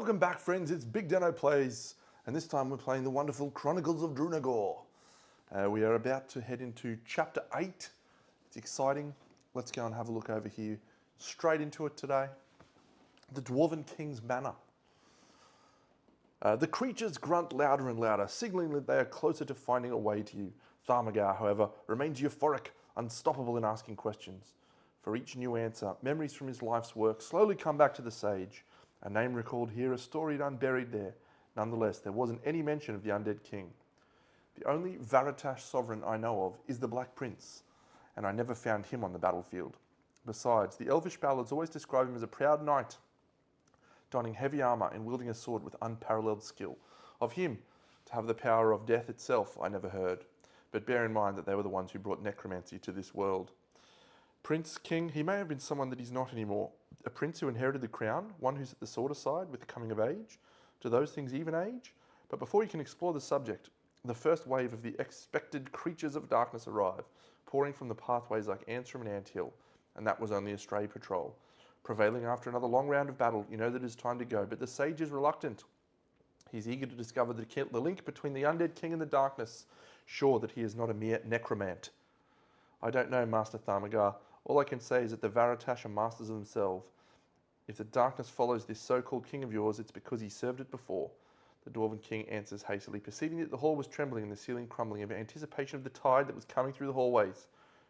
Welcome back, friends. It's BigDenoPlays, and this time we're playing the wonderful Chronicles of Drunagor. We are about to head into Chapter 8. It's exciting. Let's go and have a look over here. Straight into it today. The Dwarven King's Banner. The creatures grunt louder and louder, signaling that they are closer to finding a way to you. Thamagar, however, remains euphoric, unstoppable in asking questions. For each new answer, memories from his life's work slowly come back to the sage. A name recalled here, a story unburied there. Nonetheless, there wasn't any mention of the undead king. The only Varatash sovereign I know of is the Black Prince, and I never found him on the battlefield. Besides, the elvish ballads always describe him as a proud knight, donning heavy armour and wielding a sword with unparalleled skill. Of him, to have the power of death itself, I never heard. But bear in mind that they were the ones who brought necromancy to this world. Prince, king, he may have been someone that he's not anymore. A prince who inherited the crown, one who's at the sword side with the coming of age. Do those things even age? But before you can explore the subject, the first wave of the expected creatures of darkness arrive, pouring from the pathways like ants from an anthill, and that was only a stray patrol. Prevailing after another long round of battle, you know that it is time to go, but the sage is reluctant. He's eager to discover the link between the undead king and the darkness, sure that he is not a mere necromant. I don't know, Master Thamagar. All I can say is that the Varatash are masters of themselves. If the darkness follows this so-called king of yours, it's because he served it before. The Dwarven king answers hastily, perceiving that the hall was trembling and the ceiling crumbling in anticipation of the tide that was coming through the hallways.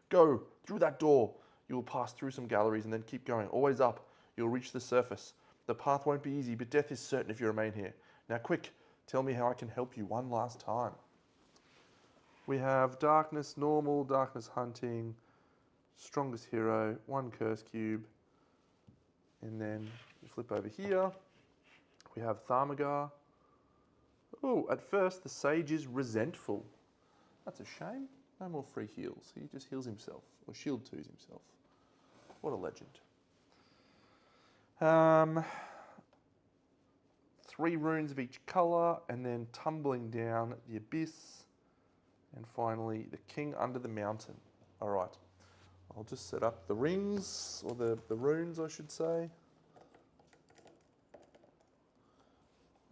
Go, through that door. You will pass through some galleries and then keep going, always up. You'll reach the surface. The path won't be easy, but death is certain if you remain here. Now quick, tell me how I can help you one last time. We have darkness, normal, darkness hunting, strongest hero, 1 curse cube, and then we flip over here. We have Thamagar. Oh, at first the sage is resentful. That's a shame. No more free heals. He just heals himself, or shield twos himself. What a legend. 3 runes of each colour, and then tumbling down the abyss, and finally the king under the mountain. All right. I'll just set up the rings, or the runes, I should say.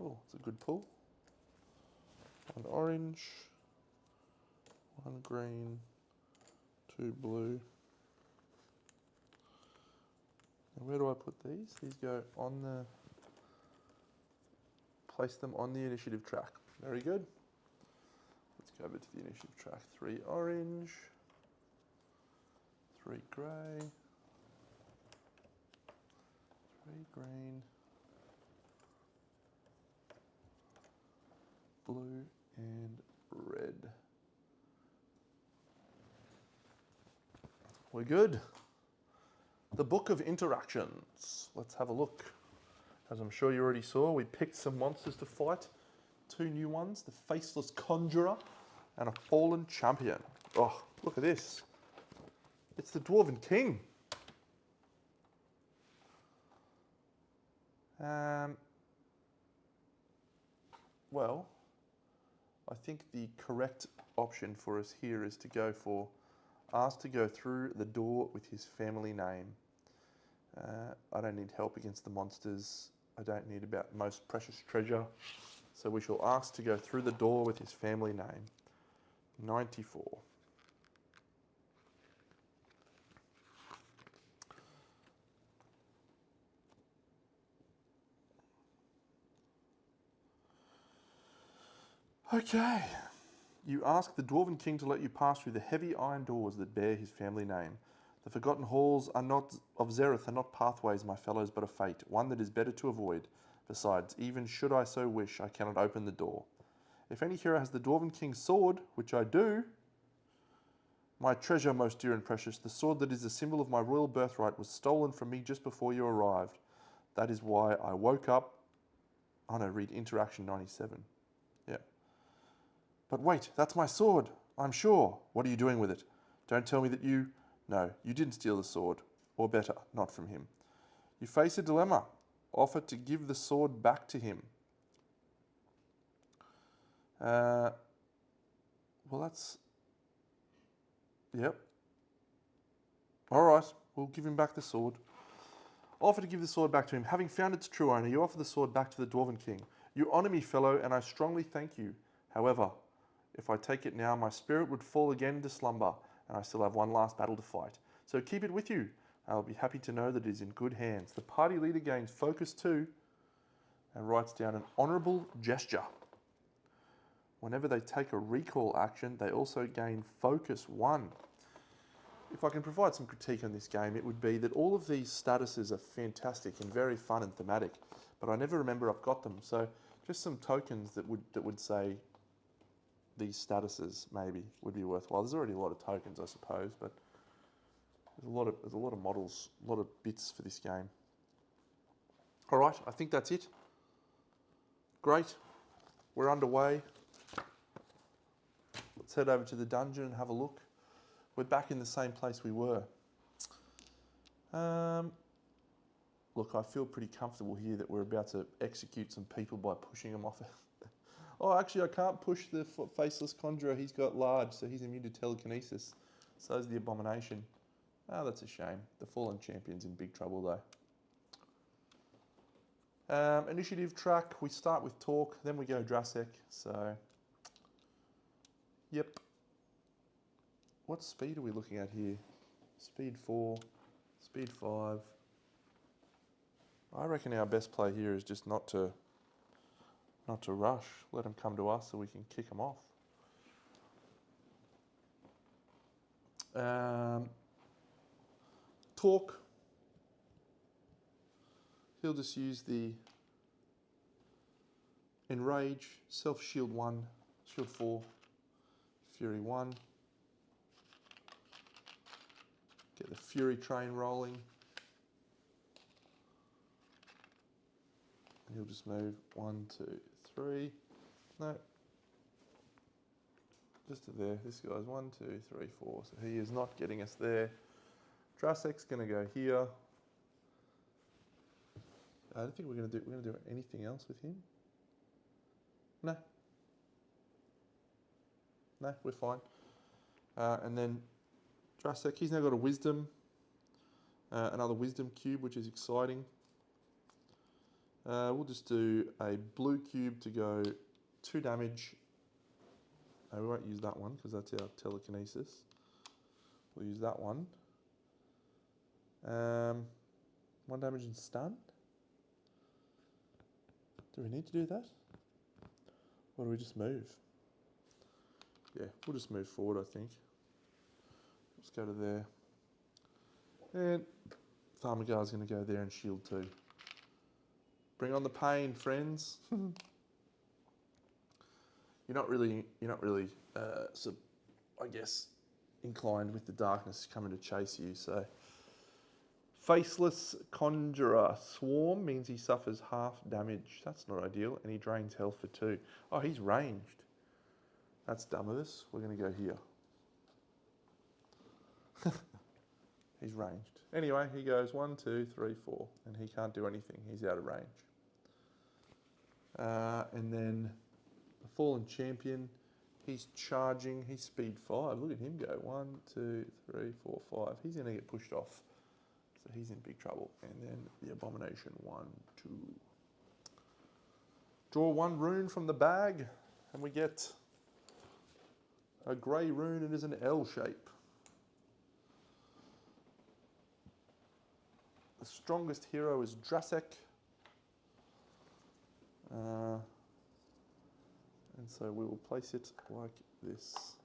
Oh, it's a good pull. 1 orange, 1 green, 2 blue. And where do I put these? These go on the... Place them on the initiative track. Very good. Let's go over to the initiative track. 3 orange. 3 grey, 3 green, blue and red. We're good. The Book of Interactions. Let's have a look. As I'm sure you already saw, we picked some monsters to fight. 2 new ones, the Faceless Conjurer and a Fallen Champion. Oh, look at this. It's the Dwarven King. Well, I think the correct option for us here is to go for ask to go through the door with his family name. I don't need help against the monsters. I don't need about most precious treasure. So we shall ask to go through the door with his family name. 94. Okay. You ask the Dwarven King to let you pass through the heavy iron doors that bear his family name. The forgotten halls of Zereth are not pathways, my fellows, but a fate, one that is better to avoid. Besides, even should I so wish, I cannot open the door. If any hero has the Dwarven King's sword, which I do, my treasure most dear and precious, the sword that is the symbol of my royal birthright, was stolen from me just before you arrived. That is why I woke up... Oh no, read Interaction 97. Yeah. But wait, that's my sword, I'm sure. What are you doing with it? Don't tell me that you... No, you didn't steal the sword. Or better, not from him. You face a dilemma. Offer to give the sword back to him. Well, that's... Yep. All right, we'll give him back the sword. Offer to give the sword back to him. Having found its true owner, you offer the sword back to the Dwarven King. You honour me, fellow, and I strongly thank you. However, if I take it now, my spirit would fall again into slumber, and I still have one last battle to fight. So keep it with you. I'll be happy to know that it is in good hands. The party leader gains focus 2 and writes down an honourable gesture. Whenever they take a recall action, they also gain focus 1. If I can provide some critique on this game, it would be that all of these statuses are fantastic and very fun and thematic, but I never remember I've got them. So just some tokens that would say these statuses maybe would be worthwhile. There's already a lot of tokens, I suppose, but there's a lot of models, a lot of bits for this game. All right, I think that's it. Great, we're underway. Let's head over to the dungeon and have a look. We're back in the same place we were. Look, I feel pretty comfortable here that we're about to execute some people by pushing them off. Oh, actually, I can't push the faceless conjurer. He's got large, so he's immune to telekinesis. So is the abomination. Oh, that's a shame. The fallen champion's in big trouble, though. Initiative track. We start with Tork, then we go Drasek. So, yep. What speed are we looking at here? Speed 4, speed 5. I reckon our best play here is just not to rush. Let them come to us so we can kick them off. Tork. He'll just use the Enrage, Self-Shield 1, Shield 4, Fury 1. Get the Fury train rolling. And he'll just move 1, 2, 3. No. Just to there. This guy's 1, 2, 3, 4. So he is not getting us there. Drasek's going to go here. I don't think we're going to do anything else with him. No. No, we're fine. And then Drasek, he's now got a wisdom, another wisdom cube, which is exciting. We'll just do a blue cube to go 2 damage. No, we won't use that one because that's our telekinesis. We'll use that one. 1 damage and stun. Do we need to do that? Or do we just move? Yeah, we'll just move forward, I think. Let's go to there. And Thaumagar's going to go there and shield 2. Bring on the pain, friends. You're not really, I guess, inclined with the darkness coming to chase you. So, Faceless Conjurer Swarm means he suffers half damage. That's not ideal, and he drains health for 2. Oh, he's ranged. That's dumb of us. We're going to go here. He's ranged. Anyway, he goes 1, 2, 3, 4, and he can't do anything. He's out of range. And then the Fallen Champion, he's charging. He's speed 5. Look at him go. 1, 2, 3, 4, 5. He's going to get pushed off. So he's in big trouble. And then the Abomination, 1, 2. Draw 1 rune from the bag, and we get a grey rune. It is an L shape. The strongest hero is Drasek. And so we will place it like this.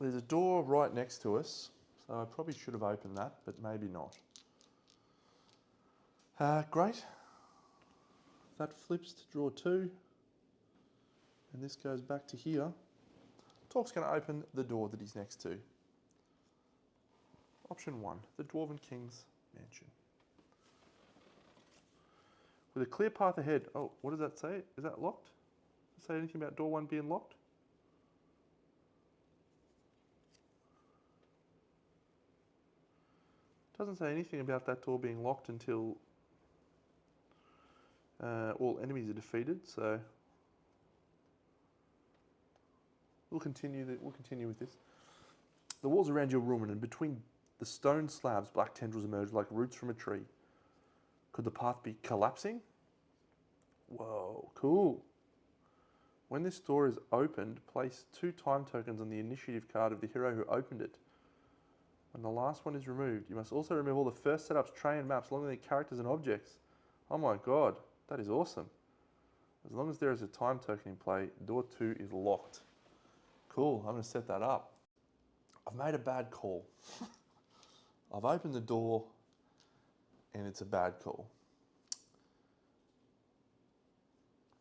There's a door right next to us, so I probably should have opened that, but maybe not. Great. That flips to draw 2. And this goes back to here. Tork's going to open the door that he's next to. Option 1, the Dwarven King's Mansion. With a clear path ahead. Oh, what does that say? Is that locked? Does it say anything about door 1 being locked? Doesn't say anything about that door being locked until all enemies are defeated, so We'll continue with this. The walls around you are ruined, and between the stone slabs, black tendrils emerge like roots from a tree. Could the path be collapsing? Whoa, cool. When this door is opened, place 2 time tokens on the initiative card of the hero who opened it. When the last one is removed, you must also remove all the first setups, tray and maps, along with their characters and objects. Oh my god, that is awesome. As long as there is a time token in play, door 2 is locked. Cool, I'm going to set that up. I've made a bad call. I've opened the door and it's a bad call.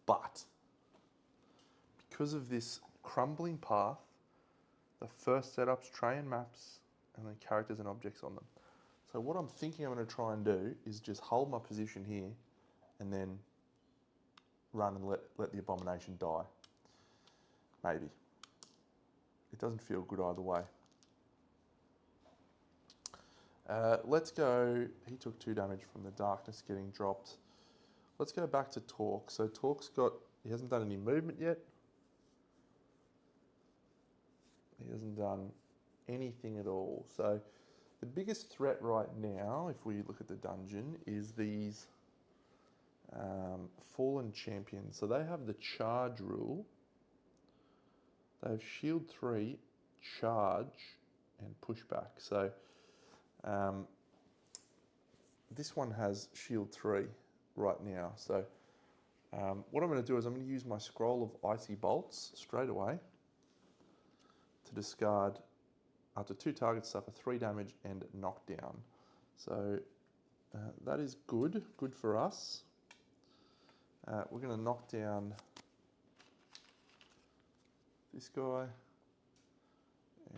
But because of this crumbling path, the first setups, tray and maps, and then characters and objects on them. So what I'm thinking I'm going to try and do is just hold my position here and then run and let the abomination die. Maybe. It doesn't feel good either way. Let's go, he took 2 damage from the darkness getting dropped. Let's go back to Tork. So Tork's he hasn't done any movement yet. He hasn't done anything at all. So the biggest threat right now, if we look at the dungeon, is these fallen champions. So they have the charge rule. They have shield 3, charge, and pushback. So this one has shield 3 right now. So what I'm going to do is I'm going to use my scroll of icy bolts straight away to discard up to 2 targets suffer 3 damage and knockdown. So that is good for us. We're going to knock down this guy,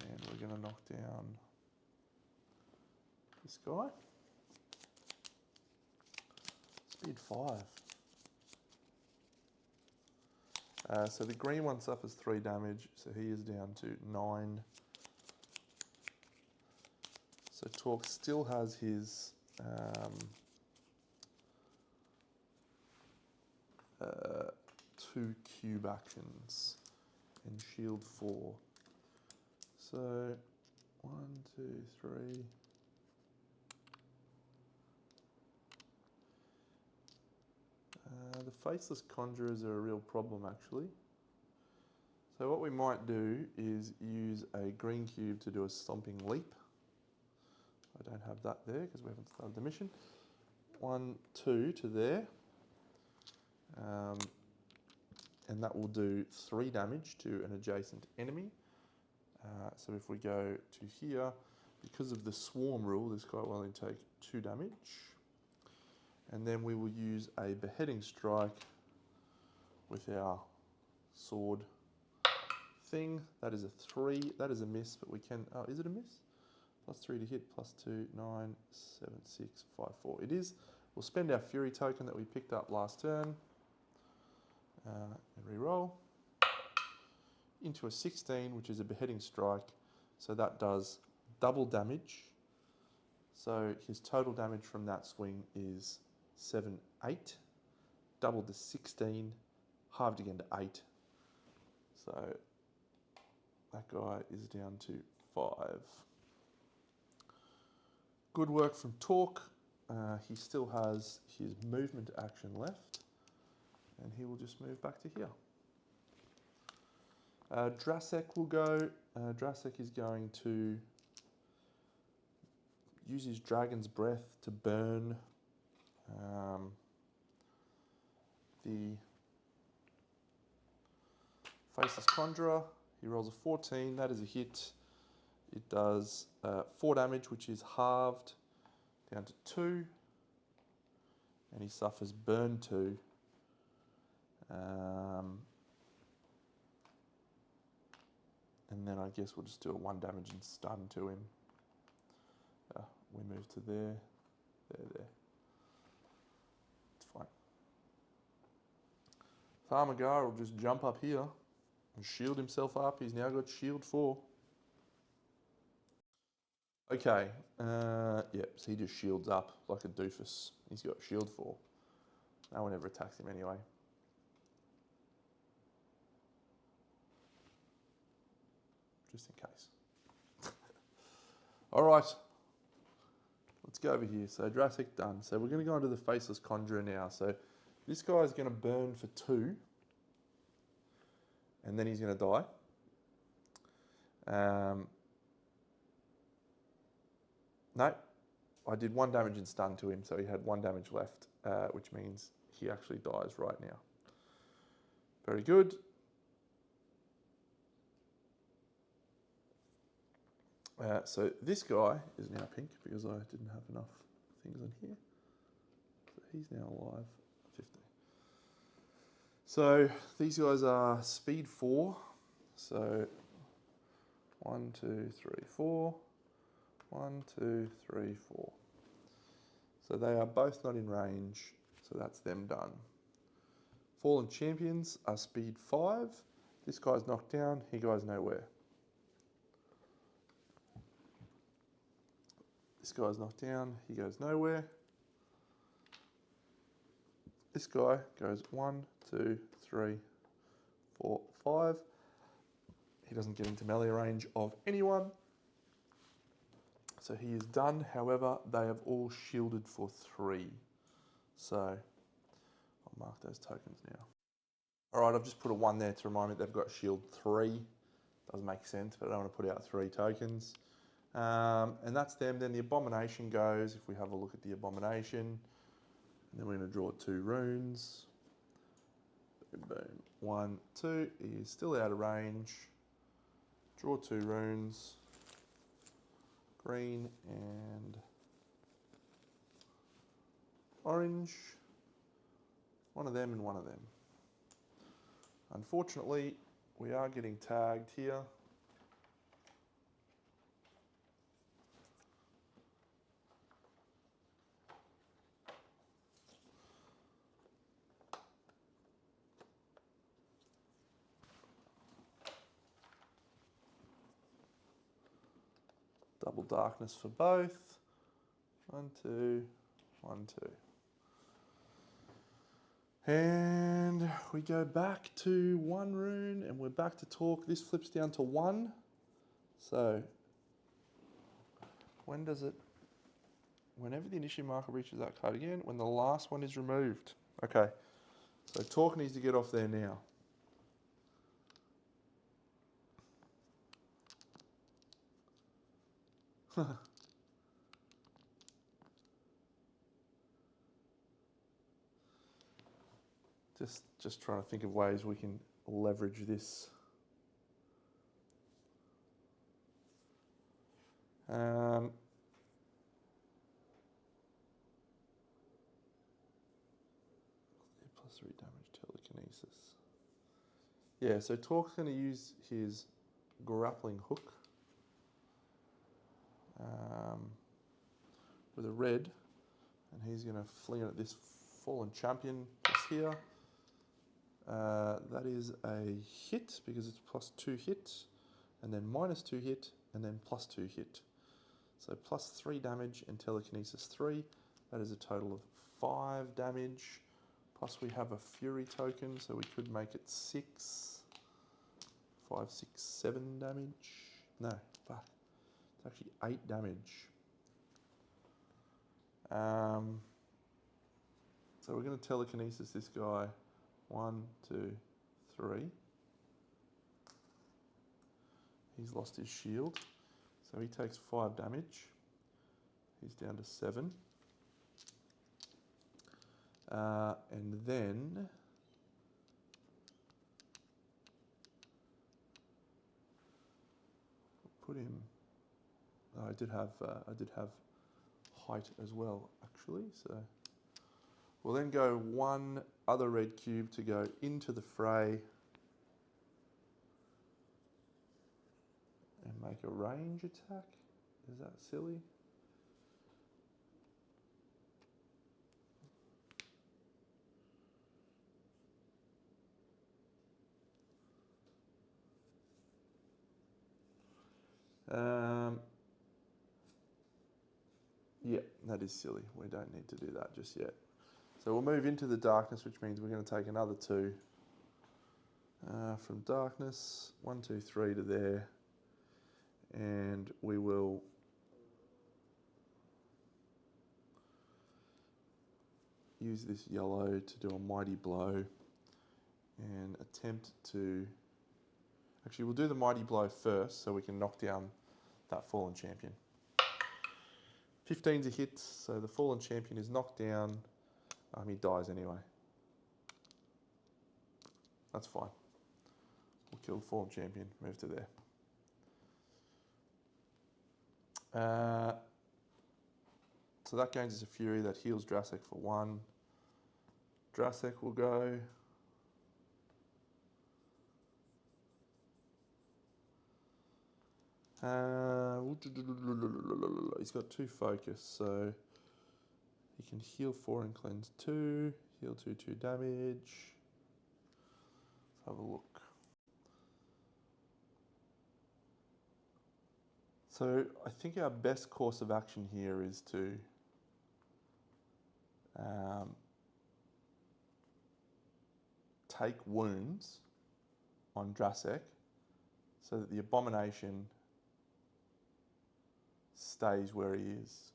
and we're going to knock down this guy. Speed 5. So the green one suffers 3 damage, so he is down to 9. So Tork still has his 2 cube actions and shield 4. So 1, 2, 3. The faceless conjurers are a real problem actually. So what we might do is use a green cube to do a stomping leap. I don't have that there because we haven't started the mission. 1, 2 to there. And that will do 3 damage to an adjacent enemy. So if we go to here, because of the swarm rule, this guy will only take 2 damage. And then we will use a beheading strike with our sword thing. That is a 3. That is a miss, but we can... Oh, is it a miss? +3 to hit, +2, 9, 7, 6, 5, 4. It is. We'll spend our Fury token that we picked up last turn. And re-roll. Into a 16, which is a beheading strike. So that does double damage. So his total damage from that swing is 7, 8. Doubled to 16. Halved again to 8. So that guy is down to 5. Good work from Tork. He still has his movement action left, and he will just move back to here. Drasek will go. Drasek is going to use his dragon's breath to burn the faceless conjurer. He rolls a 14. That is a hit. It does 4 damage, which is halved down to 2. And he suffers burn 2. And then I guess we'll just do a 1 damage and stun to him. We move to there. It's fine. Thamagar will just jump up here and shield himself up. He's now got shield 4. Okay, yep, so he just shields up like a doofus. He's got shield 4. No one ever attacks him anyway. just in case. All right, let's go over here. So Drasek done. So we're going to go into the Faceless Conjurer now. So this guy's going to burn for 2, and then he's going to die. No, I did 1 damage and stun to him, so he had 1 damage left, which means he actually dies right now. Very good. So this guy is now pink because I didn't have enough things on here. So he's now alive, 50. So these guys are speed 4. So 1, 2, 3, 4. 1, 2, 3, 4. So they are both not in range, so that's them done. Fallen Champions are speed 5. This guy's knocked down, he goes nowhere. This guy's knocked down, he goes nowhere. This guy goes 1, 2, 3, 4, 5. He doesn't get into melee range of anyone. So he is done. However, they have all shielded for 3. So I'll mark those tokens now. All right, I've just put a 1 there to remind me they've got shield 3. Doesn't make sense, but I don't want to put out 3 tokens. And that's them. Then the Abomination goes. If we have a look at the Abomination, and then we're going to draw 2 runes. Boom, boom. 1, 2. He is still out of range. Draw 2 runes. Green and orange. One of them and one of them. Unfortunately, we are getting tagged here. Double darkness for both. 1, 2, 1, 2. And we go back to 1 rune and we're back to Tork. This flips down to 1. So when does it? Whenever the initiative marker reaches that card again, when the last one is removed. Okay, so Tork needs to get off there now. Just trying to think of ways we can leverage this. Plus 3 damage telekinesis. Yeah, so Tork's going to use his grappling hook with a red, and he's going to fling it at this fallen champion just here. That is a hit because it's plus 2 hit, and then minus 2 hit, and then plus 2 hit. So plus 3 damage and telekinesis 3. That is a total of 5 damage. Plus we have a fury token, so we could make it 6. 5, 6, 7 damage. No, fuck. It's actually 8 damage. So we're going to telekinesis this guy. 1, 2, 3. He's lost his shield. So he takes 5 damage. He's down to 7. And then put him. Oh, I did have height as well, actually. So we'll then go 1 other red cube to go into the fray and make a range attack. Is that silly? Yeah, that is silly. We don't need to do that just yet. So we'll move into the darkness, which means we're going to take another 2 from darkness. 1, 2, 3 to there. And we will use this yellow to do a mighty blow and attempt to... Actually, we'll do the mighty blow first so we can knock down that fallen champion. 15's a hit, so the fallen champion is knocked down. He dies anyway. That's fine. We'll kill the fallen champion, move to there. So that gains us a fury, that heals Drasek for 1. Drasek will go. He's got 2 focus, so he can heal 4 and cleanse 2. Heal 2, 2 damage. Let's have a look. So I think our best course of action here is to take wounds on Drasek so that the abomination stays where he is.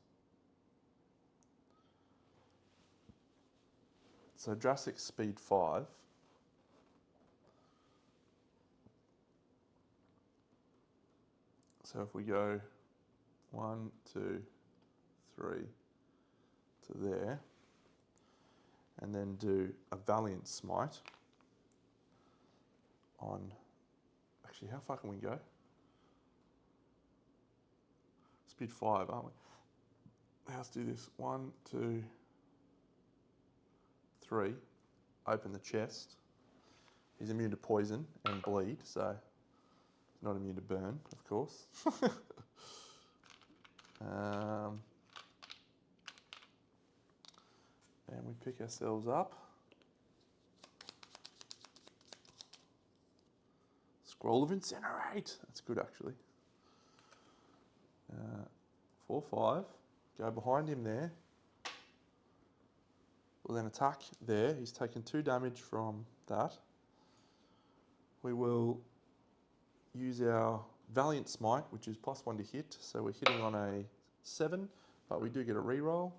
So Drasek's speed 5. So if we go 1, 2, 3 to there, and then do a Valiant Smite on... Actually, how far can we go? Speed 5, aren't we? Let's do this. 1, 2, 3. Open the chest. He's immune to poison and bleed, so he's not immune to burn, of course. And we pick ourselves up. Scroll of Incinerate. That's good, actually. 4, 5. Go behind him there. We'll then attack there. He's taken 2 damage from that. We will use our Valiant Smite, which is +1 to hit. So we're hitting on a 7, but we do get a reroll.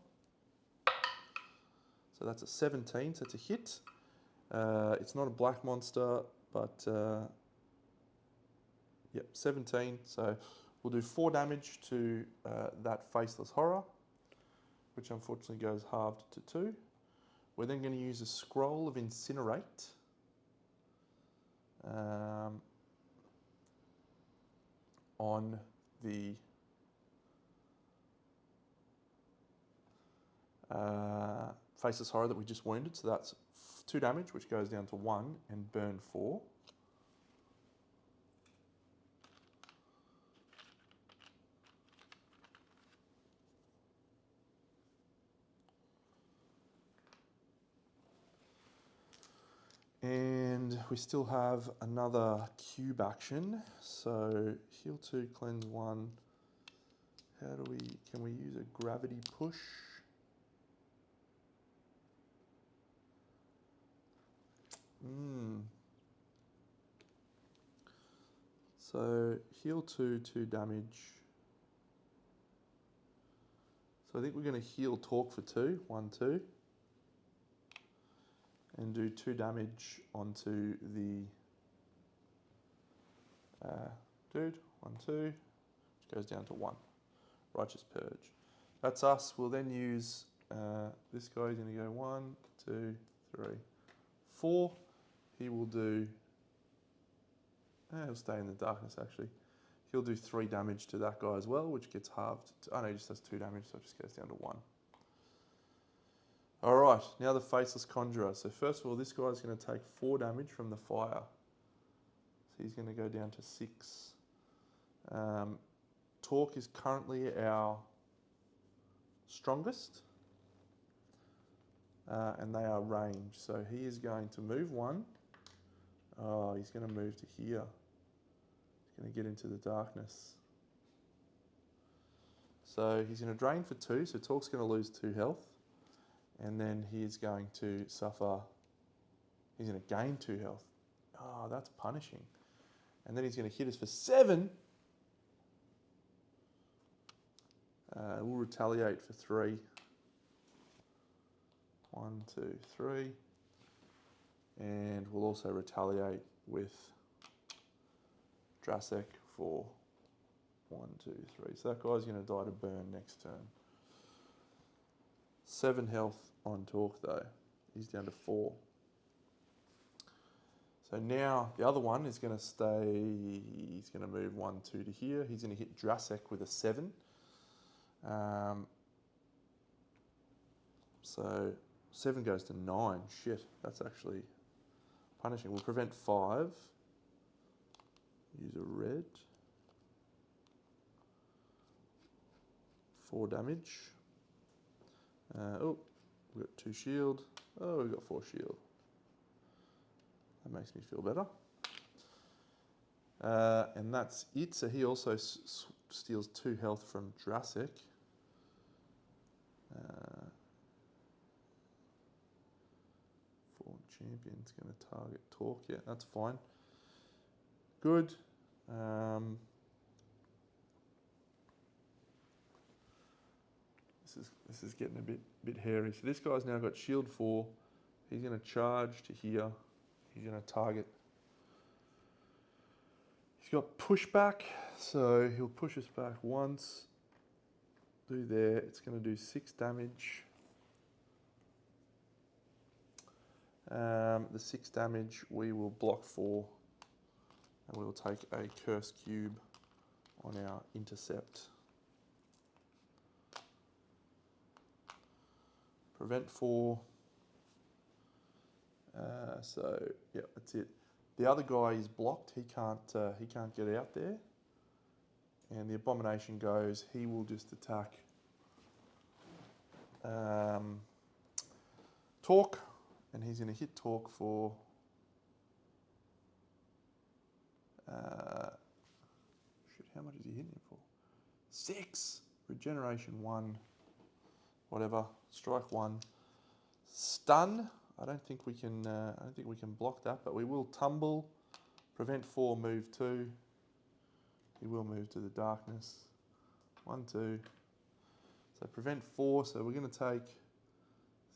So that's a 17, so it's a hit. It's not a black monster, but yep, 17. So we'll do 4 damage to that Faceless Horror, which unfortunately goes halved to 2. We're then going to use a Scroll of Incinerate. On the Faceless Horror that we just wounded. So that's 2 damage, which goes down to 1, and burn 4. And we still have another cube action. So heal 2, cleanse 1. How do we, can we use a gravity push? So heal 2, 2 damage. So I think we're going to heal Tork for 2, 1, 2. And do 2 damage onto the dude, 1, 2, which goes down to 1. Righteous Purge. That's us. We'll then use this guy. He's going to go 1, 2, 3, 4. He will do... he'll stay in the darkness, actually. He'll do 3 damage to that guy as well, which gets halved. Oh, no, he just does 2 damage, so it just goes down to 1. All right, now the Faceless Conjurer. So first of all, this guy's going to take 4 damage from the fire. So he's going to go down to 6. Tork is currently our strongest, and they are ranged. So he is going to move 1. Oh, he's going to move to here. He's going to get into the darkness. So he's going to drain for 2, so Tork's going to lose 2 health. And then he's going to suffer, he's going to gain 2 health. Oh, that's punishing. And then he's going to hit us for 7. We'll retaliate for 3. 1, 2, 3. And we'll also retaliate with Drasek for 1, 2, 3. So that guy's going to die to burn next turn. 7 health on Tork though. He's down to 4. So now the other one is going to stay, he's going to move 1, 2 to here. He's going to hit Drasek with a 7. So 7 goes to 9. Shit, that's actually punishing. We'll prevent 5. Use a red. 4 damage. Oh, we've got 2 shield. Oh, we've got 4 shield. That makes me feel better. And that's it. So he also steals 2 health from Drasek. Fallen Champion's going to target Tork. Yeah, that's fine. Good. This is getting a bit hairy. So this guy's now got shield 4. He's going to charge to here. He's going to target. He's got pushback, so he'll push us back once. Do there. It's going to do 6 damage. The 6 damage we will block for, and we will take a curse cube on our intercept. Prevent 4. So yeah, that's it. The other guy is blocked. He can't get out there. And the abomination goes. He will just attack Tork, and he's going to hit Tork for shit. How much is he hitting him for? 6. Regeneration 1. Whatever. Strike 1. Stun. I don't think we can block that, but we will tumble. Prevent 4. Move 2. He will move to the darkness. 1, 2. So prevent 4. So we're going to take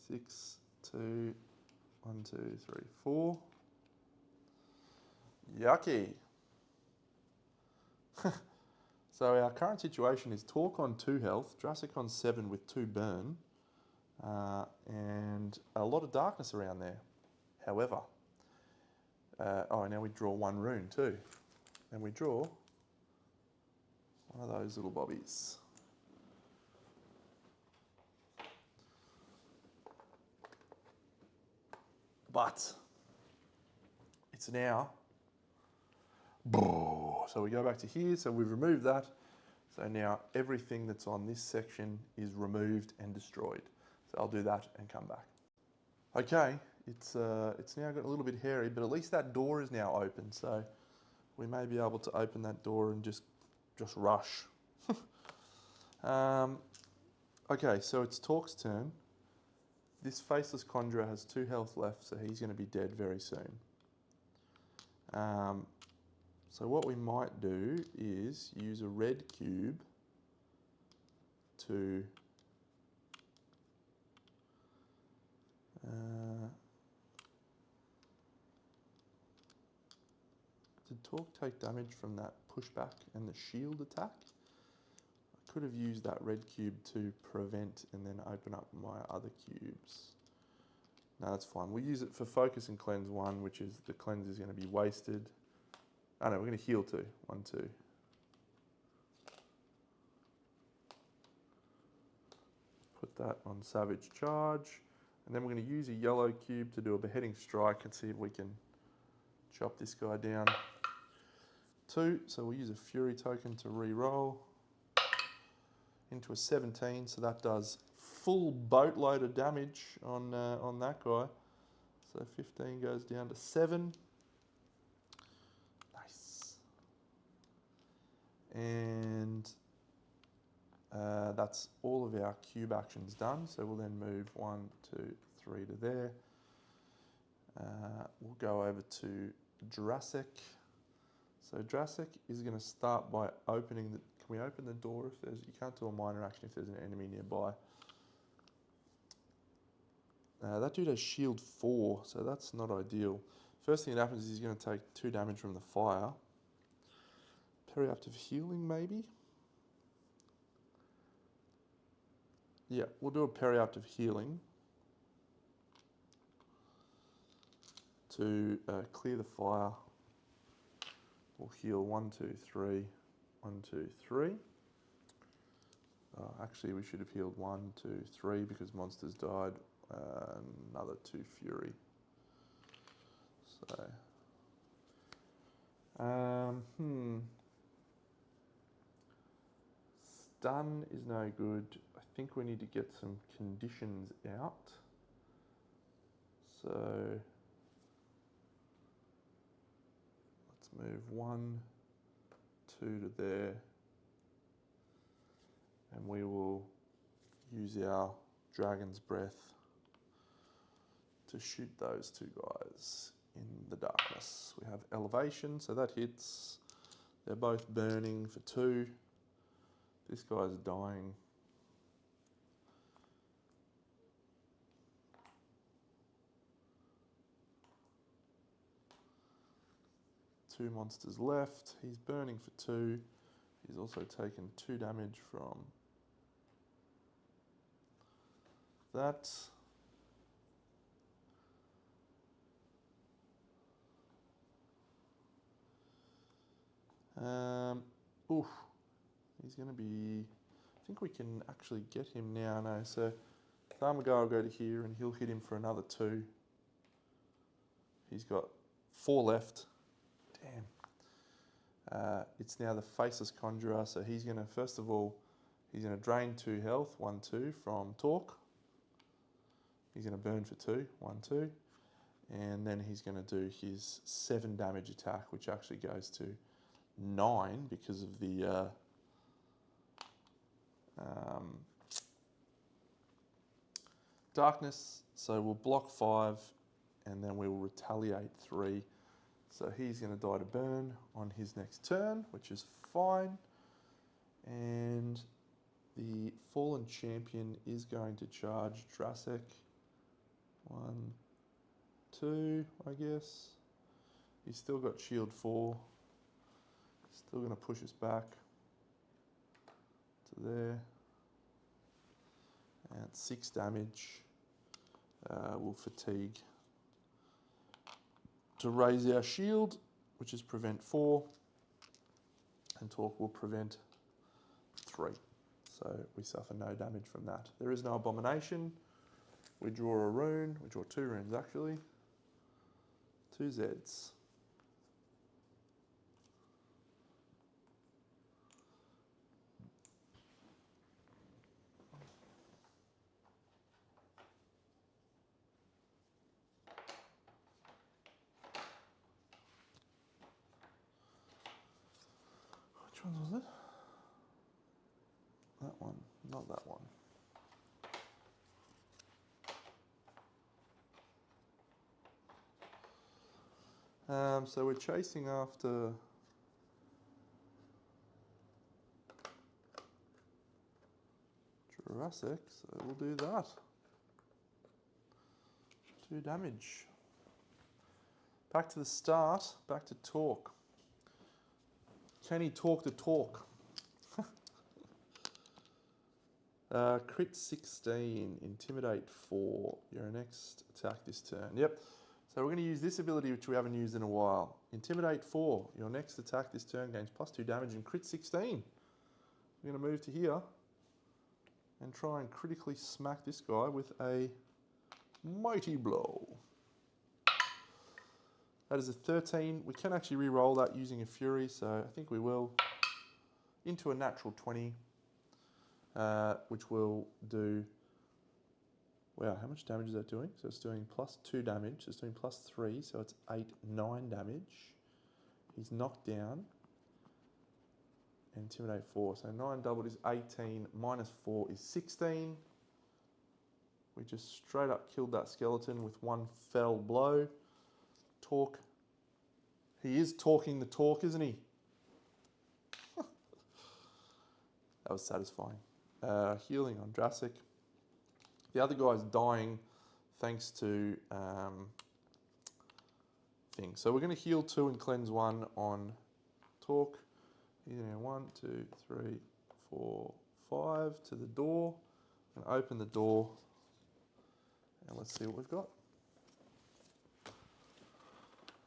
6, 2, 1, 2, 3, 4. Yucky. So our current situation is Tork on 2 health, Drasek on 7 with 2 burn, and a lot of darkness around there. However, now we draw 1 rune too. And we draw one of those little bobbies. But it's now. So we go back to here, so we've removed that. So now everything that's on this section is removed and destroyed. So I'll do that and come back. Okay, it's now got a little bit hairy, but at least that door is now open. So we may be able to open that door and just rush. Okay, so it's Tork's turn. This Faceless Conjurer has 2 health left, so he's going to be dead very soon. So what we might do is use a red cube to did Tork take damage from that pushback and the shield attack? I could have used that red cube to prevent and then open up my other cubes. No, that's fine. We'll use it for focus and cleanse 1, which is the cleanse is going to be wasted. Oh no, we're going to heal 2. 1, 2. Put that on Savage Charge. And then we're going to use a yellow cube to do a beheading strike and see if we can chop this guy down. 2, so we'll use a Fury token to re-roll into a 17, so that does full boatload of damage on that guy. So 15 goes down to 7. Nice. And that's all of our cube actions done. So we'll then move 1, 2, 3 to there. We'll go over to Drasek. So Drasek is going to start by opening the we open the door if there's... You can't do a minor action if there's an enemy nearby. That dude has shield 4, so that's not ideal. First thing that happens is he's going to take 2 damage from the fire. Periaptive healing, maybe? Yeah, we'll do a periaptive healing to clear the fire. We'll heal 1, 2, 3, 1, 2, 3. Actually, we should have healed 1, 2, 3 because monsters died. Another 2 fury. So, stun is no good. I think we need to get some conditions out. So let's move 1, 2 to there, and we will use our Dragon's Breath to shoot those 2 guys in the darkness. We have elevation, so that hits. They're both burning for 2. This guy's dying. Two monsters left. He's burning for 2. He's also taken 2 damage from that. Oof. He's going to be... I think we can actually get him now. No, so Thaumagar will go to here and he'll hit him for another 2. He's got 4 left. Damn. It's now the Faceless Conjurer, so he's going to, first of all, he's going to drain 2 health, 1, 2 from Tork. He's going to burn for 2, 1, 2. And then he's going to do his 7 damage attack, which actually goes to 9 because of the darkness. So we'll block 5 and then we will retaliate 3. So he's going to die to burn on his next turn, which is fine. And the Fallen Champion is going to charge Drasek. 1, 2, I guess. He's still got shield 4. Still going to push us back to there. And 6 damage. We'll fatigue to raise our shield, which is prevent 4. And Tork will prevent 3. So we suffer no damage from that. There is no abomination. We draw a rune. We draw 2 runes actually. 2 Zs. Which one was it? That one, not that one. So we're chasing after Drasek, so we'll do that. 2 damage. Back to the start, back to Tork. Can he talk the talk? Crit 16, Intimidate 4. Your next attack this turn. Yep. So we're going to use this ability which we haven't used in a while. Intimidate 4. Your next attack this turn gains +2 damage and crit 16. We're going to move to here and try and critically smack this guy with a mighty blow. That is a 13. We can actually re-roll that using a fury, so I think we will. Into a natural 20, which will do... Wow, how much damage is that doing? So it's doing +2 damage, so it's doing +3, so it's 8, 9 damage. He's knocked down. Intimidate 4, so 9 doubled is 18, -4 is 16. We just straight up killed that skeleton with 1 fell blow. Tork. He is talking the talk, isn't he? That was satisfying. Healing on Drasek. The other guy's dying thanks to thing. So we're going to heal 2 and cleanse 1 on Tork. He's going to go 1, 2, 3, 4, 5 to the door. And open the door. And let's see what we've got.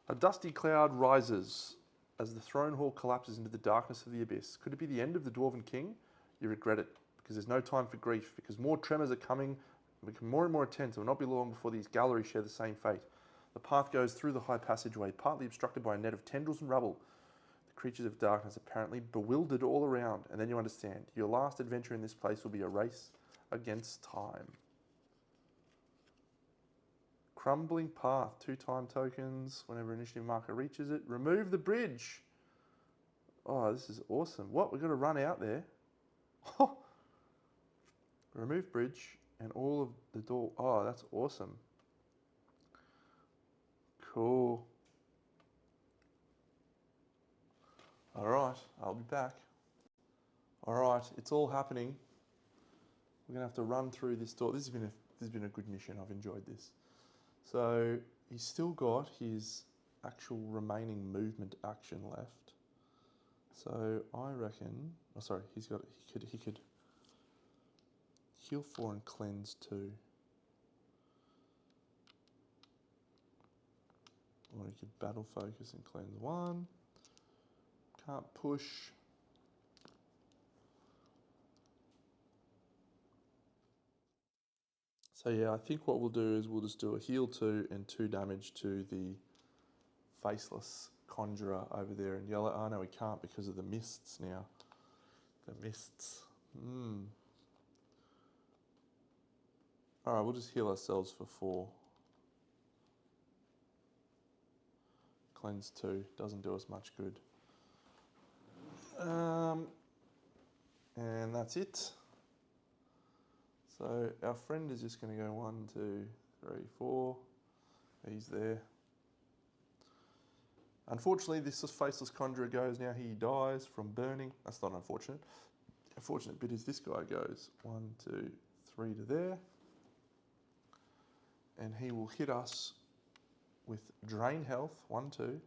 A dusty cloud rises as the throne hall collapses into the darkness of the abyss. Could it be the end of the Dwarven King? You regret it, because there's no time for grief, because more tremors are coming and become more and more intense. It will not be long before these galleries share the same fate. The path goes through the high passageway, partly obstructed by a net of tendrils and rubble. The creatures of darkness apparently bewildered all around, and then you understand. Your last adventure in this place will be a race against time. Crumbling path, 2 time tokens whenever initiative marker reaches it. Remove the bridge. Oh, this is awesome. What? We've got to run out there. Remove bridge and all of the door. Oh, that's awesome. Cool. All right, I'll be back. All right, it's all happening. We're gonna have to run through this door. This has been a good mission. I've enjoyed this. So he's still got his actual remaining movement action left. So I reckon. Oh, sorry. He could heal 4 and cleanse 2. Or he could battle focus and cleanse 1. Can't push. So yeah, I think what we'll do is we'll just do a heal 2 and 2 damage to the faceless conjurer over there in yellow. Oh no, we can't because of the mists now. The mists. Alright, we'll just heal ourselves for 4. Cleanse 2. Doesn't do us much good. And that's it. So our friend is just going to go 1, 2, 3, 4. He's there. Unfortunately, this faceless conjurer goes now. He dies from burning. That's not unfortunate. The unfortunate bit is this guy goes 1, 2, 3 to there. And he will hit us with drain health, 1, 2.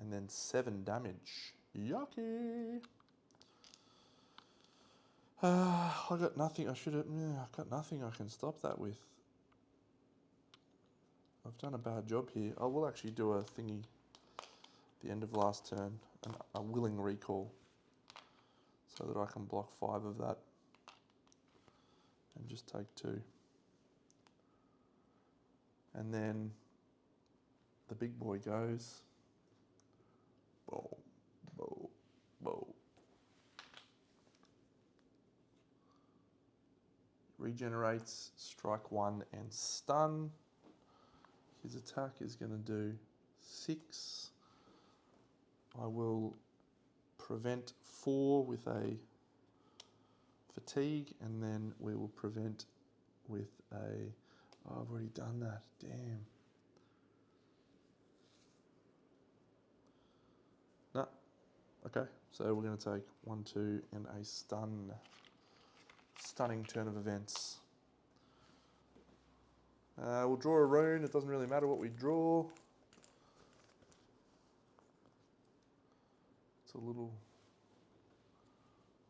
And then 7 damage. Yucky! I got nothing. I've got nothing I can stop that with. I've done a bad job here. I will actually do a thingy at the end of last turn, a willing recall, so that I can block 5 of that and just take 2. And then the big boy goes. Boom, boom, boom. Regenerates, strike 1 and stun. His attack is going to do 6. I will prevent 4 with a fatigue, and then we will prevent with a... Oh, I've already done that. Damn. No. Okay, so we're going to take 1, 2, and a stun. Stunning turn of events. We'll draw a rune. It doesn't really matter what we draw. It's a little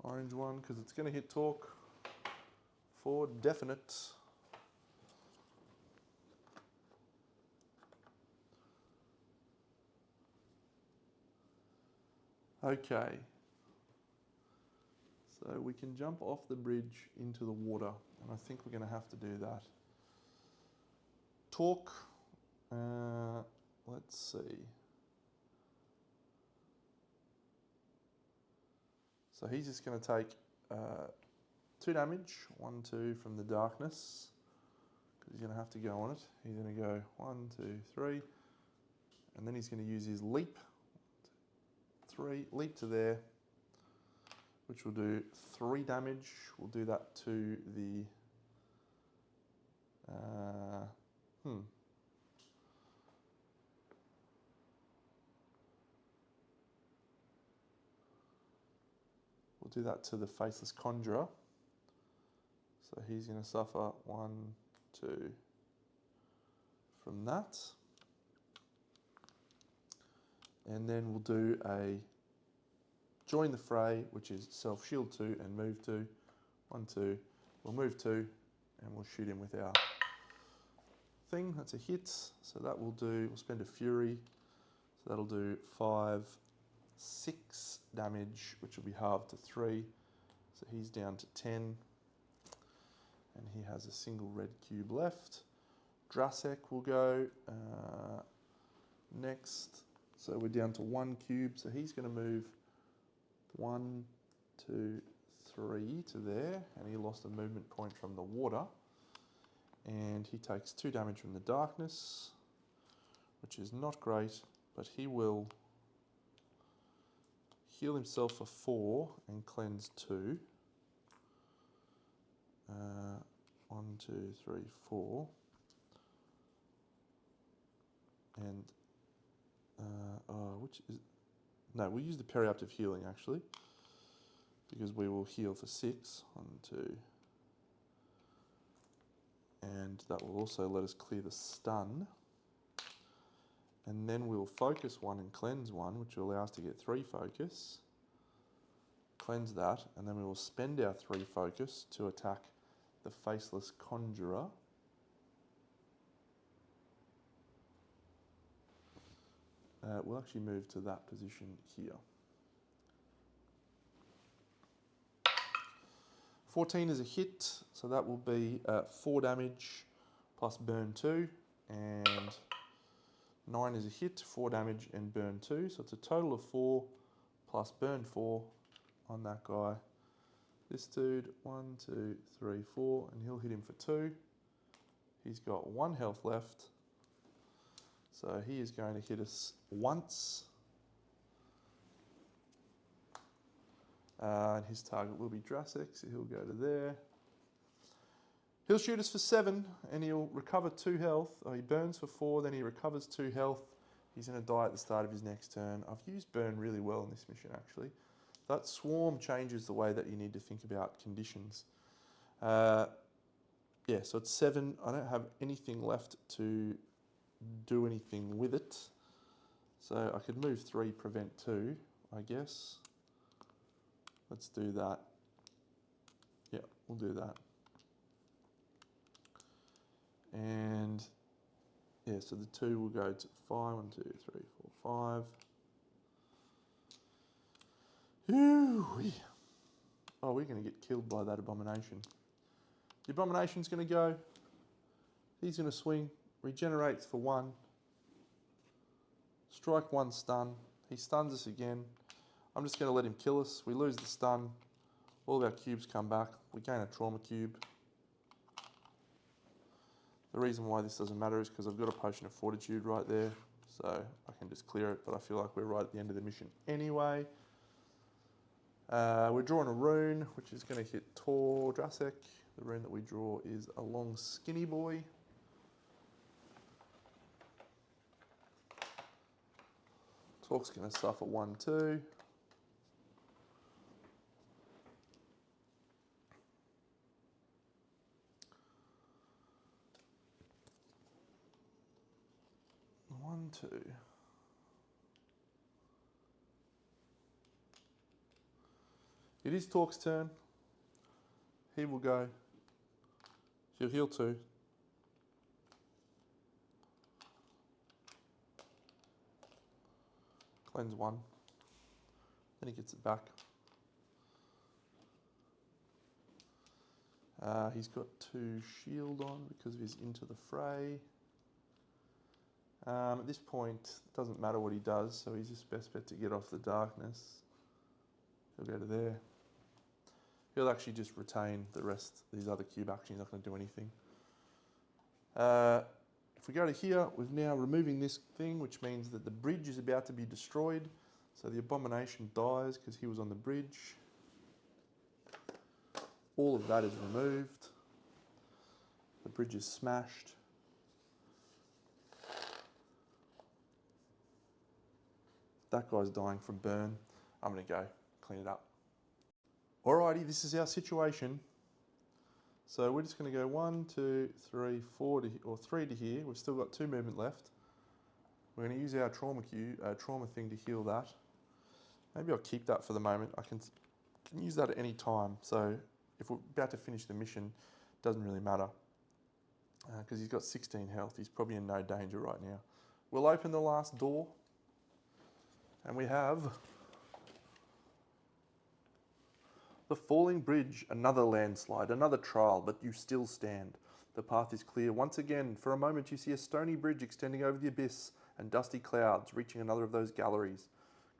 orange one because it's going to hit Tork for definite. Okay. So we can jump off the bridge into the water, and I think we're going to have to do that. Tork, let's see. So he's just going to take 2 damage, 1, 2 from the darkness, because he's going to have to go on it. He's going to go 1, 2, 3, and then he's going to use his leap. 3, leap to there, which will do 3 damage. We'll do that to the... We'll do that to the Faceless Conjurer. So he's going to suffer 1, 2 from that. And then we'll do a Join the Fray, which is self-shield 2 and move 2. 1, 2. We'll move 2 and we'll shoot him with our thing. That's a hit. So that will do, we'll spend a Fury. So that'll do 5, 6 damage, which will be halved to 3. So he's down to 10. And he has a single red cube left. Drasek will go next. So we're down to 1 cube. So he's going to move 1, 2, 3 to there. And he lost a movement point from the water. And he takes 2 damage from the darkness, which is not great. But he will heal himself for 4 and cleanse 2. 1, 2, 3, 4. And which is no? We'll use the periaptive healing actually, because we will heal for 6. 1, 2, and that will also let us clear the stun. And then we'll focus 1 and cleanse 1, which will allow us to get 3 focus. Cleanse that, and then we will spend our 3 focus to attack the Faceless Conjurer. We'll actually move to that position here. 14 is a hit, so that will be 4 damage plus burn 2, and 9 is a hit, 4 damage and burn 2, so it's a total of 4 plus burn 4 on that guy. This dude, 1, 2, 3, 4, and he'll hit him for 2. He's got 1 health left, so he is going to hit us once. And his target will be Drasek, so he'll go to there. He'll shoot us for 7, and he'll recover 2 health. He burns for 4, then he recovers 2 health. He's going to die at the start of his next turn. I've used burn really well in this mission, actually. That swarm changes the way that you need to think about conditions. Yeah, so it's 7. I don't have anything left to do anything with it. So I could move 3, prevent 2, I guess. Let's do that. Yeah, we'll do that. And yeah, so the 2 will go to 5. 1, 2, 3, 4, 5. Ooh-wee. Oh, we're going to get killed by that abomination. The abomination's going to go. He's going to swing. Regenerates for 1. Strike 1 stun. He stuns us again. I'm just going to let him kill us. We lose the stun. All of our cubes come back. We gain a trauma cube. The reason why this doesn't matter is because I've got a potion of fortitude right there. So I can just clear it, but I feel like we're right at the end of the mission anyway. We're drawing a rune, which is going to hit Tork, Drasek. The rune that we draw is a long skinny boy. Tork's going to suffer 1, 2. One, 2. It is Tork's turn. He will go. He'll heal 2. Cleanse 1. Then he gets it back. He's got 2 shield on because of his Into the Fray. At this point, it doesn't matter what he does, so he's just best bet to get off the darkness. He'll go to there. He'll actually just retain the rest of these other cube actions. He's not going to do anything. If we go to here, we're now removing this thing, which means that the bridge is about to be destroyed. So the abomination dies because he was on the bridge. All of that is removed. The bridge is smashed. That guy's dying from burn. I'm going to go clean it up. Alrighty, this is our situation. So we're just going to go 1, 2, 3, 4 to, or 3 to here. We've still got 2 movement left. We're going to use our trauma thing to heal that. Maybe I'll keep that for the moment. I can use that at any time. So if we're about to finish the mission, it doesn't really matter. Because he's got 16 health. He's probably in no danger right now. We'll open the last door. And we have the falling bridge, another landslide, another trial, but you still stand. The path is clear. Once again, for a moment you see a stony bridge extending over the abyss and dusty clouds reaching another of those galleries.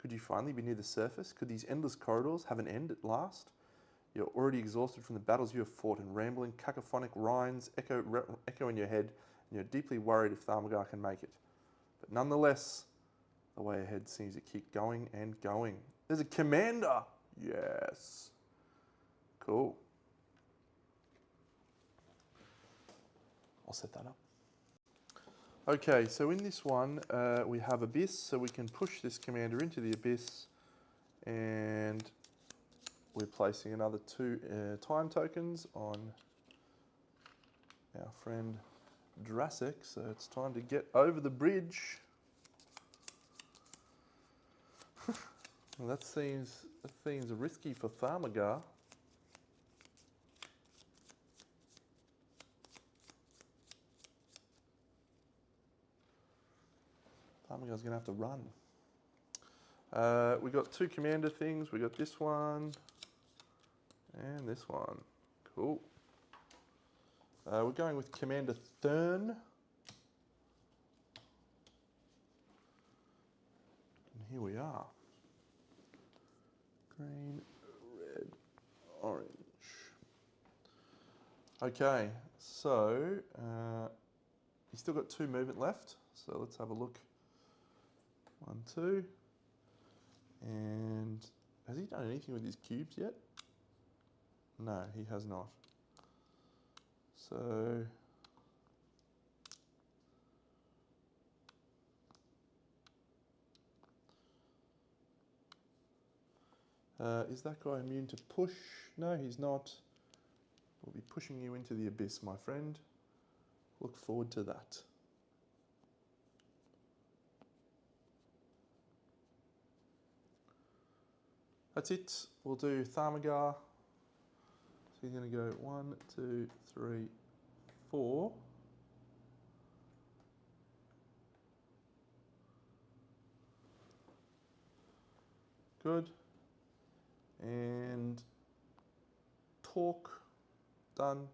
Could you finally be near the surface? Could these endless corridors have an end at last? You're already exhausted from the battles you have fought, and rambling cacophonic rhymes echo in your head, and you're deeply worried if Thamagar can make it. But nonetheless, the way ahead seems to keep going and going. There's a commander! Yes. Cool. I'll set that up. Okay, so in this one, we have Abyss, so we can push this commander into the Abyss, and we're placing another 2 time tokens on our friend Drasek, so it's time to get over the bridge. Well, that seems risky for Thamagar. Thamagar's going to have to run. We got 2 commander things. We got this one and this one. Cool. We're going with Commander Thurn. And here we are. Green, red, orange. Okay, so he's still got 2 movement left. So let's have a look. 1, 2. And has he done anything with his cubes yet? No, he has not. So is that guy immune to push? No, he's not. We'll be pushing you into the abyss, my friend. Look forward to that. That's it. We'll do Thamagar. So he's going to go 1, 2, 3, 4. Good. And Tork, done.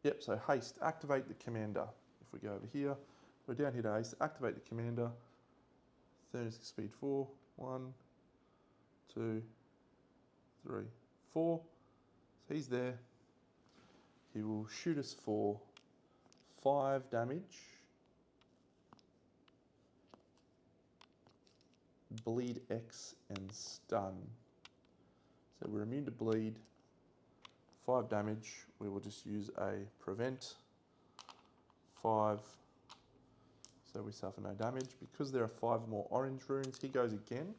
Yep, so haste, activate the commander. If we go over here, we're down here to haste, activate the commander. 30 speed 4, 1, 2, 3, 4. So he's there. He will shoot us for 5 damage. Bleed X and stun. So we're immune to bleed. 5 damage. We will just use a prevent. 5. So we suffer no damage. Because there are 5 more orange runes, he goes again.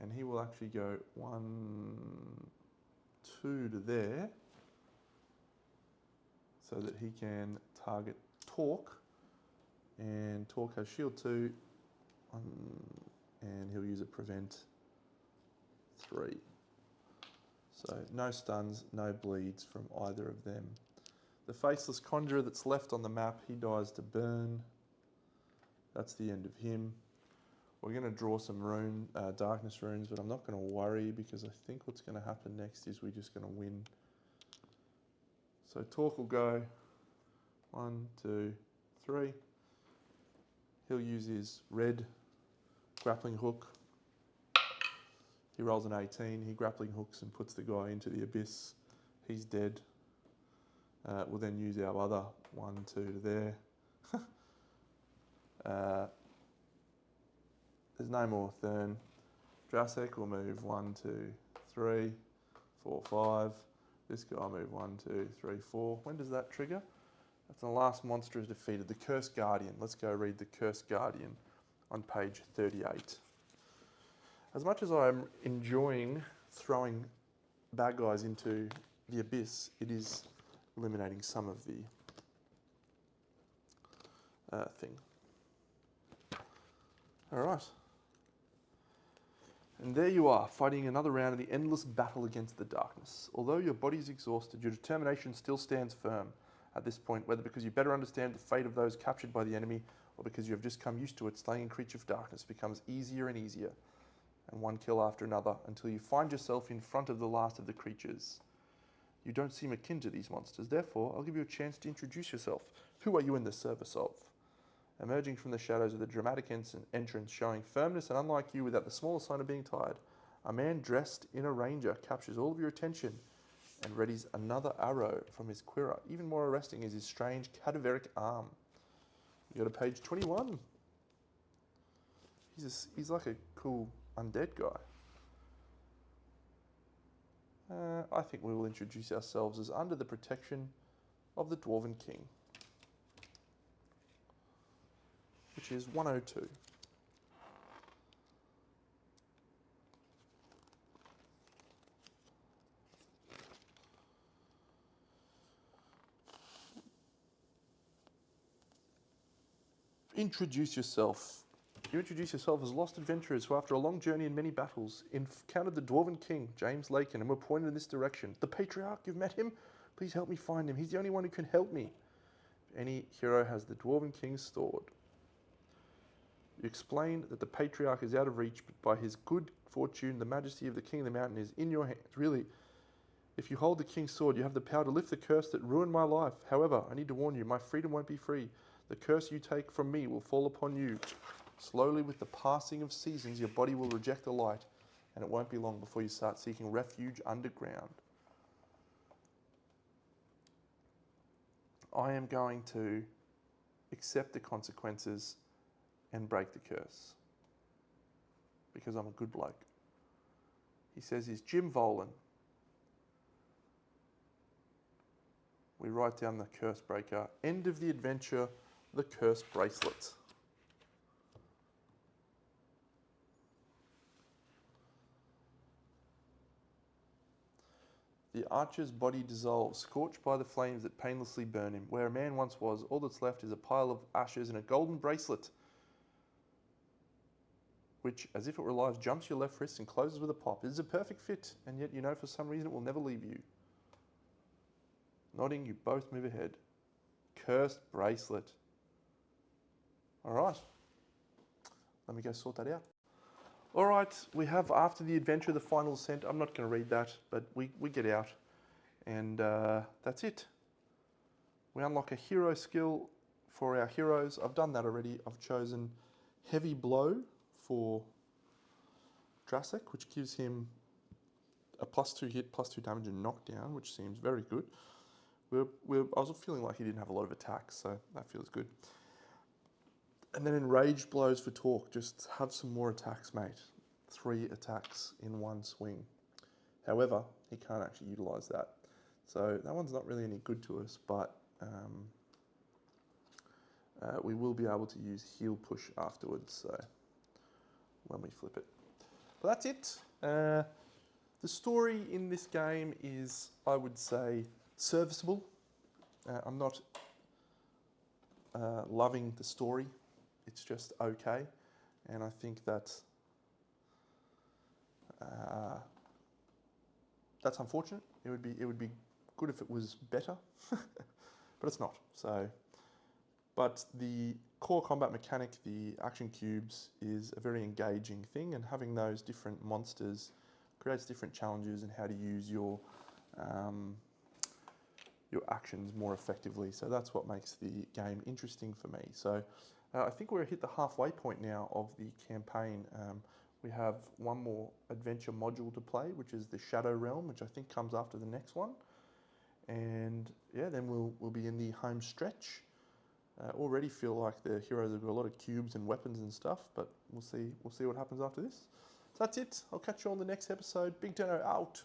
And he will actually go 1, 2 to there. So that he can target Tork. And Tork has shield 2. And he'll use a prevent 3. So no stuns, no bleeds from either of them. The faceless conjurer that's left on the map, he dies to burn. That's the end of him. We're going to draw some darkness runes, but I'm not going to worry because I think what's going to happen next is we're just going to win. So Tork will go 1, 2, 3. He'll use his red grappling hook. He rolls an 18. He grappling hooks and puts the guy into the abyss. He's dead. We'll then use our other 1, 2 to there. There's no more Thurn. Drasek will move 1, 2, 3, 4, 5. This guy will move 1, 2, 3, 4. When does that trigger? That's the last monster is defeated. The Cursed Guardian. Let's go read the Cursed Guardian on page 38. As much as I'm enjoying throwing bad guys into the abyss, it is eliminating some of the thing. All right. And there you are, fighting another round of the endless battle against the darkness. Although your body is exhausted, your determination still stands firm at this point, whether because you better understand the fate of those captured by the enemy, or because you have just come used to it, slaying a creature of darkness becomes easier and easier, and one kill after another, until you find yourself in front of the last of the creatures. You don't seem akin to these monsters, therefore I'll give you a chance to introduce yourself. Who are you in the service of? Emerging from the shadows of the dramatic entrance, showing firmness and unlike you without the smallest sign of being tired, a man dressed in a ranger captures all of your attention and readies another arrow from his quiver. Even more arresting is his strange cadaveric arm. You go to page 21. He's like a cool undead guy. I think we will introduce ourselves as under the protection of the Dwarven King, which is 102. Introduce yourself. You introduce yourself as lost adventurers who, after a long journey and many battles, encountered the Dwarven King, James Lakin, and were pointed in this direction. The Patriarch, you've met him? Please help me find him. He's the only one who can help me. Any hero has the Dwarven King's sword. You explain that the Patriarch is out of reach, but by his good fortune, the majesty of the King of the Mountain is in your hands. Really, if you hold the King's sword, you have the power to lift the curse that ruined my life. However, I need to warn you, my freedom won't be free. The curse you take from me will fall upon you. Slowly, with the passing of seasons, your body will reject the light, and it won't be long before you start seeking refuge underground. I am going to accept the consequences and break the curse, because I'm a good bloke. He says he's Jim Volan. We write down the curse breaker. End of the adventure, the curse bracelet. The archer's body dissolves, scorched by the flames that painlessly burn him. Where a man once was, all that's left is a pile of ashes and a golden bracelet, which, as if it were alive, jumps your left wrist and closes with a pop. It is a perfect fit, and yet you know for some reason it will never leave you. Nodding, you both move ahead. Cursed bracelet. All right. Let me go sort that out. All right, we have, after the adventure, the final ascent. I'm not going to read that, but we get out, and that's it. We unlock a hero skill for our heroes. I've done that already. I've chosen Heavy Blow for Drasek, which gives him a +2 hit, +2 damage and knockdown, which seems very good. I was feeling like he didn't have a lot of attacks, so that feels good. And then Enraged Blows for Tork. Just have some more attacks, mate. 3 attacks in one swing. However, he can't actually utilise that. So that one's not really any good to us, but we will be able to use Heal Push afterwards, so when we flip it. But that's it. The story in this game is, I would say, serviceable. I'm not loving the story. It's just okay, and I think that that's unfortunate. It would be good if it was better, but it's not. So, but the core combat mechanic, the action cubes, is a very engaging thing, and having those different monsters creates different challenges and how to use your actions more effectively. So that's what makes the game interesting for me. So I think we're hit the halfway point now of the campaign. We have one more adventure module to play, which is the Shadow Realm, which I think comes after the next one. And yeah, then we'll be in the home stretch. Already feel like the heroes have got a lot of cubes and weapons and stuff, but we'll see what happens after this. So that's it. I'll catch you on the next episode. BigDeno out.